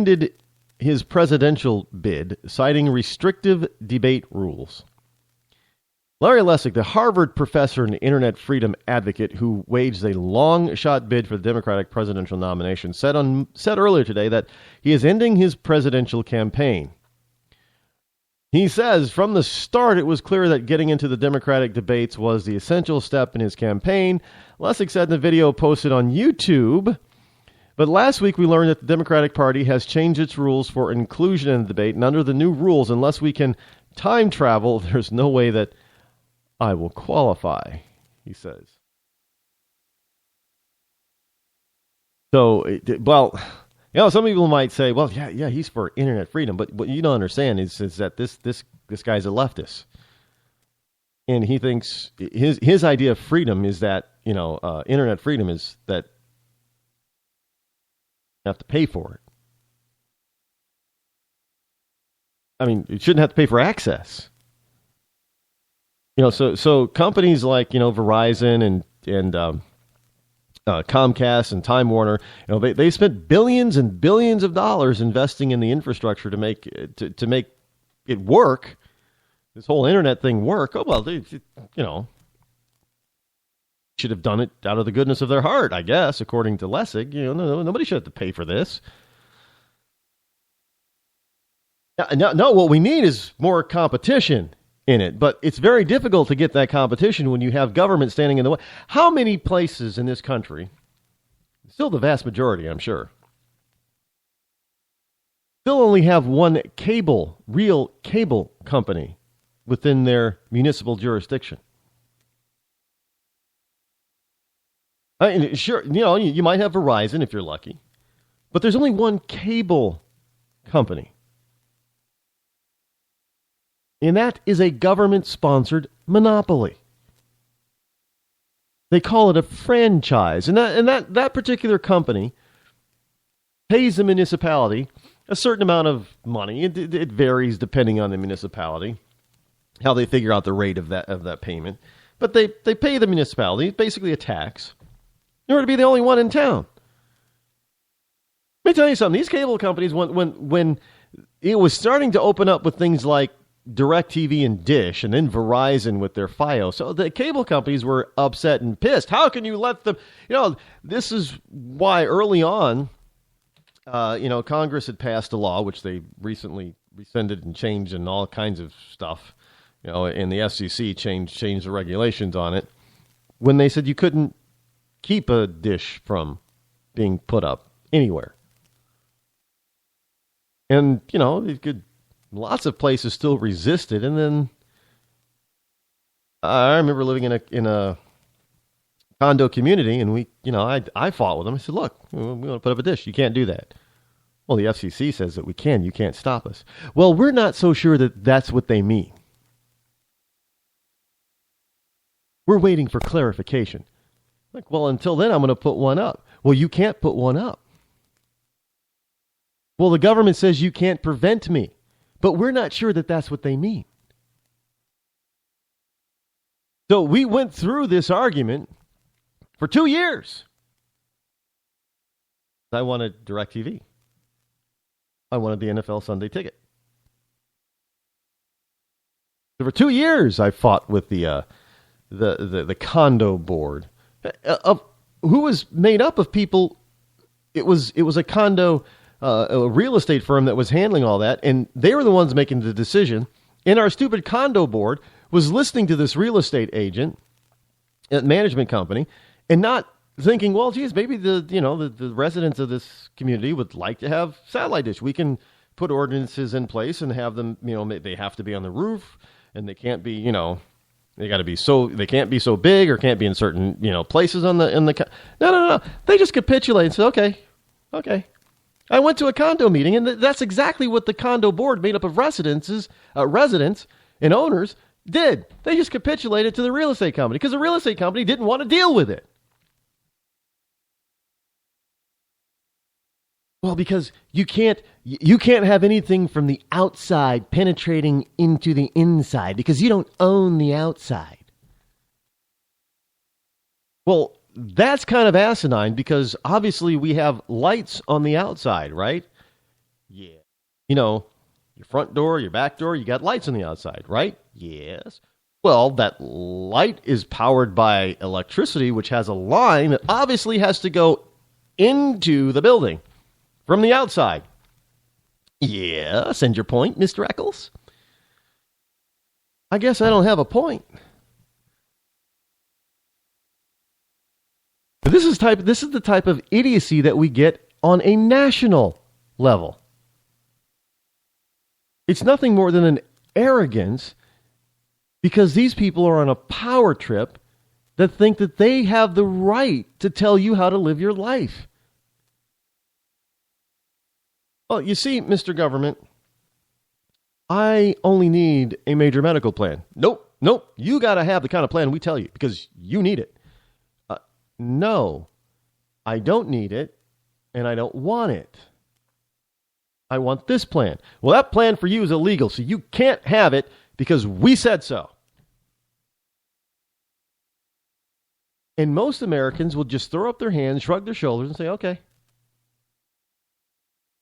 rescinded his presidential bid, citing restrictive debate rules. Larry Lessig, the Harvard professor and internet freedom advocate who waged a long-shot bid for the Democratic presidential nomination, said earlier today that he is ending his presidential campaign. He says, from the start, it was clear that getting into the Democratic debates was the essential step in his campaign. Lessig said in the video posted on YouTube. But last week, we learned that the Democratic Party has changed its rules for inclusion in the debate. And under the new rules, unless we can time travel, there's no way that I will qualify, he says. So, well, some people might say, well, yeah, he's for internet freedom. But what you don't understand is that this guy's a leftist. And he thinks his idea of freedom is that, internet freedom is that you have to pay for it. I mean, you shouldn't have to pay for access. So companies like, Verizon and Comcast and Time Warner, they spent billions and billions of dollars investing in the infrastructure to make it work. This whole internet thing work. Oh, well, they should have done it out of the goodness of their heart, I guess, according to Lessig. Nobody should have to pay for this. No, what we need is more competition in it, but it's very difficult to get that competition when you have government standing in the way. How many places in this country, still the vast majority, I'm sure, still only have one real cable company within their municipal jurisdiction? I mean, sure, you might have Verizon if you're lucky, but there's only one cable company. And that is a government-sponsored monopoly. They call it a franchise. And that particular company pays the municipality a certain amount of money. It varies depending on the municipality, how they figure out the rate of that payment. But they pay the municipality, basically a tax, in order to be the only one in town. Let me tell you something. These cable companies, when it was starting to open up with things like DirecTV and Dish, and then Verizon with their Fios. So the cable companies were upset and pissed. How can you let them? This is why early on, Congress had passed a law, which they recently rescinded and changed and all kinds of stuff. And the FCC changed the regulations on it when they said you couldn't keep a dish from being put up anywhere. And, it could. Lots of places still resisted, and then I remember living in a condo community, and I fought with them. I said, "Look, we want to put up a dish. You can't do that." Well, the FCC says that we can. You can't stop us. Well, we're not so sure that that's what they mean. We're waiting for clarification. Like, well, until then, I'm going to put one up. Well, you can't put one up. Well, the government says you can't prevent me. But we're not sure that that's what they mean. So we went through this argument for 2 years. I wanted DirecTV. I wanted the NFL Sunday Ticket. So for 2 years, I fought with the condo board, who was made up of people. It was a condo. A real estate firm that was handling all that, and they were the ones making the decision. And our stupid condo board was listening to this real estate agent, management company, and not thinking, well, geez, maybe the residents of this community would like to have satellite dish. We can put ordinances in place and have them, they have to be on the roof, and they can't be, they can't be so big or can't be in certain, places in the. No. They just capitulate and say, okay. I went to a condo meeting, and that's exactly what the condo board made up of residents and owners did. They just capitulated to the real estate company because the real estate company didn't want to deal with it. Well, because you can't have anything from the outside penetrating into the inside because you don't own the outside. Well, that's kind of asinine because obviously we have lights on the outside, right? Yeah. You know, your front door, your back door, you got lights on the outside, right? Yes. Well, that light is powered by electricity, which has a line that obviously has to go into the building from the outside. Yes, and your point, Mr. Eccles? I guess I don't have a point. But this is the type of idiocy that we get on a national level. It's nothing more than an arrogance because these people are on a power trip that think that they have the right to tell you how to live your life. Well, you see, Mr. Government, I only need a major medical plan. Nope. You got to have the kind of plan we tell you because you need it. No, I don't need it, and I don't want it. I want this plan. Well, that plan for you is illegal, so you can't have it because we said so. And most Americans will just throw up their hands, shrug their shoulders, and say, okay.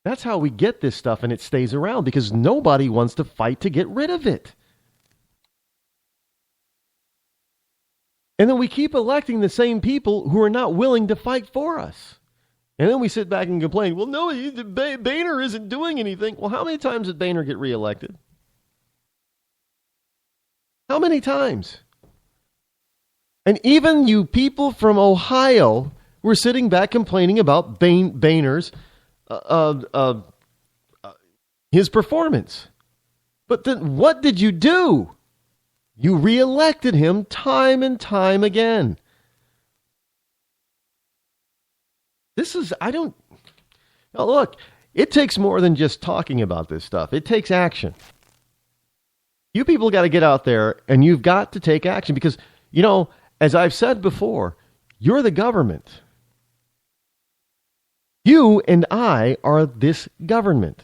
That's how we get this stuff, and it stays around because nobody wants to fight to get rid of it. And then we keep electing the same people who are not willing to fight for us. And then we sit back and complain, well, no, Boehner isn't doing anything. Well, how many times did Boehner get reelected? How many times? And even you people from Ohio were sitting back complaining about Boehner's his performance. But then what did you do? You reelected him time and time again. Now look, it takes more than just talking about this stuff. It takes action. You people got to get out there and you've got to take action because, you know, as I've said before, you're the government. You and I are this government.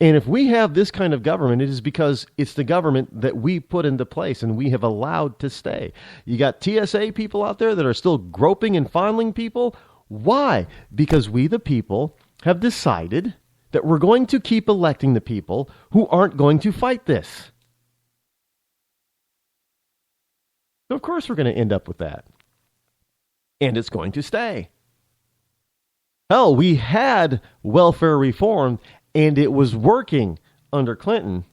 And if we have this kind of government, it is because it's the government that we put into place and we have allowed to stay. You got TSA people out there that are still groping and fondling people. Why? Because we, the people, have decided that we're going to keep electing the people who aren't going to fight this. So of course we're going to end up with that. And it's going to stay. Hell, we had welfare reform and it was working under Clinton.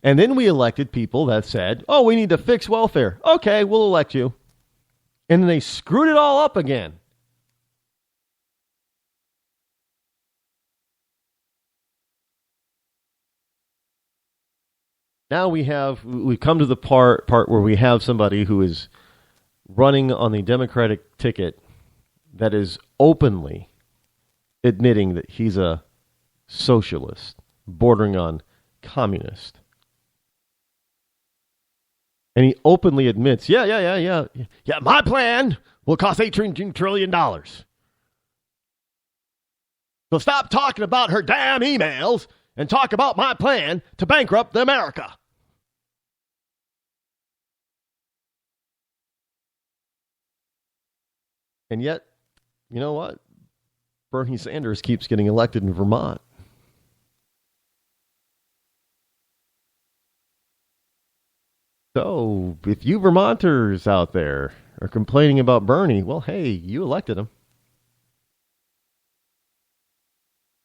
And then we elected people that said, oh, we need to fix welfare. Okay, we'll elect you. And then they screwed it all up again. Now we've come to the part where we have somebody who is running on the Democratic ticket that is openly admitting that he's a socialist, bordering on communist. And he openly admits, yeah, my plan will cost $18 trillion. So stop talking about her damn emails and talk about my plan to bankrupt America. And yet, you know what? Bernie Sanders keeps getting elected in Vermont. So, if you Vermonters out there are complaining about Bernie, well, hey, you elected him.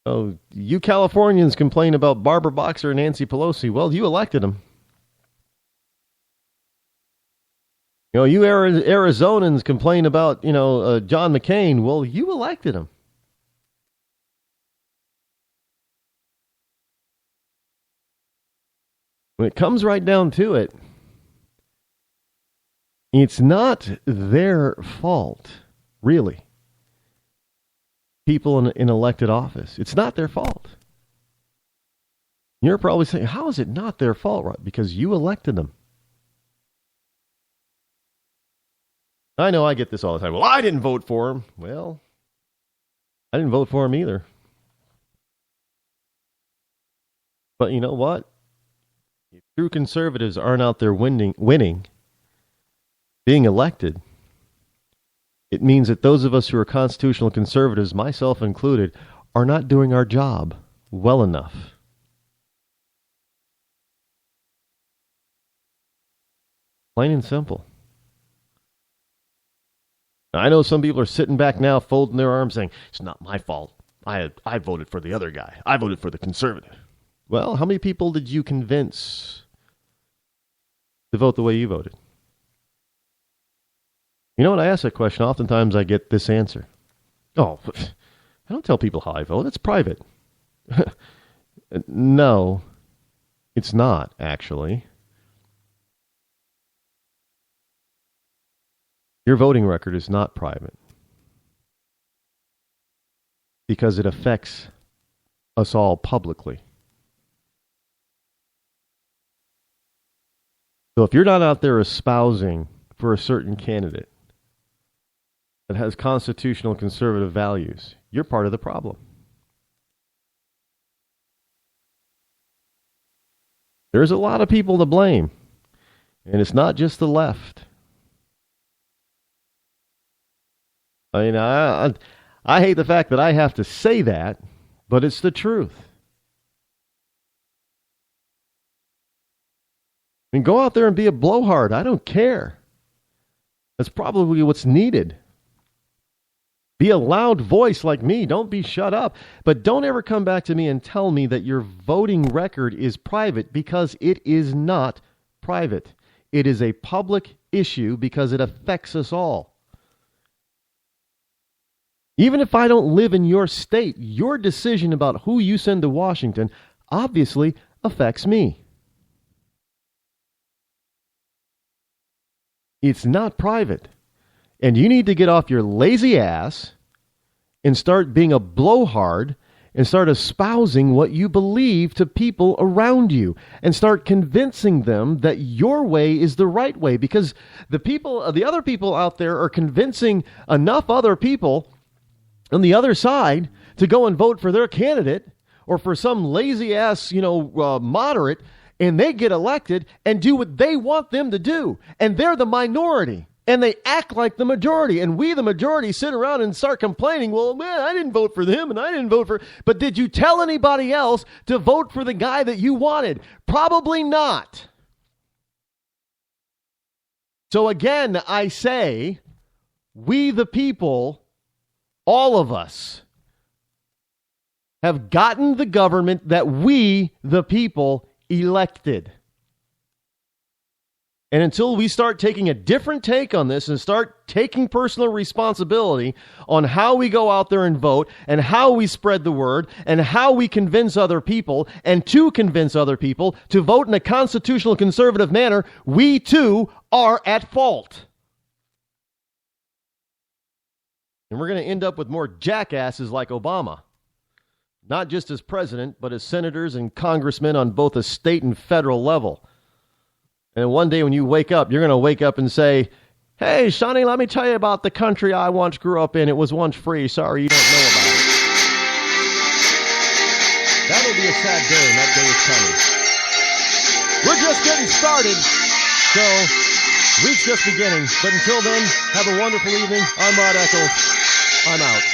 Oh, you Californians complain about Barbara Boxer and Nancy Pelosi. Well, you elected them. You know, you Arizonans complain about, John McCain. Well, you elected him. When it comes right down to it, it's not their fault, really. People in elected office. It's not their fault. You're probably saying, how is it not their fault, Rod? Because you elected them. I know I get this all the time. Well, I didn't vote for him. Well, I didn't vote for him either. But you know what? If true conservatives aren't out there winning, being elected, it means that those of us who are constitutional conservatives, myself included, are not doing our job well enough. Plain and simple. I know some people are sitting back now, folding their arms, saying, it's not my fault. I voted for the other guy. I voted for the conservative. Well, how many people did you convince to vote the way you voted? You know, when I ask that question, oftentimes I get this answer. Oh, I don't tell people how I vote. It's private. No, it's not, actually. Your voting record is not private because it affects us all publicly. So if you're not out there espousing for a certain candidate that has constitutional conservative values, you're part of the problem. There's a lot of people to blame, and it's not just the left. I mean, I hate the fact that I have to say that, but it's the truth. I mean, go out there and be a blowhard. I don't care. That's probably what's needed. Be a loud voice like me. Don't be shut up. But don't ever come back to me and tell me that your voting record is private, because it is not private. It is a public issue because it affects us all. Even if I don't live in your state, your decision about who you send to Washington obviously affects me. It's not private. And you need to get off your lazy ass and start being a blowhard and start espousing what you believe to people around you and start convincing them that your way is the right way, because the other people out there are convincing enough other people on the other side to go and vote for their candidate or for some lazy ass, moderate, and they get elected and do what they want them to do. And they're the minority and they act like the majority. And we, the majority, sit around and start complaining, well, man, I didn't vote for them and I didn't vote for. But did you tell anybody else to vote for the guy that you wanted? Probably not. So again, I say, we the people, all of us, have gotten the government that we, the people, elected. And until we start taking a different take on this and start taking personal responsibility on how we go out there and vote and how we spread the word and how we convince other people and to convince other people to vote in a constitutional conservative manner, we too are at fault. And we're going to end up with more jackasses like Obama. Not just as president, but as senators and congressmen on both a state and federal level. And one day when you wake up, you're going to wake up and say, hey, Sonny, let me tell you about the country I once grew up in. It was once free. Sorry, you don't know about it. That'll be a sad day, and that day is coming. We're just getting started, so week's just beginning. But until then, have a wonderful evening. I'm Rod Eccles. I'm out.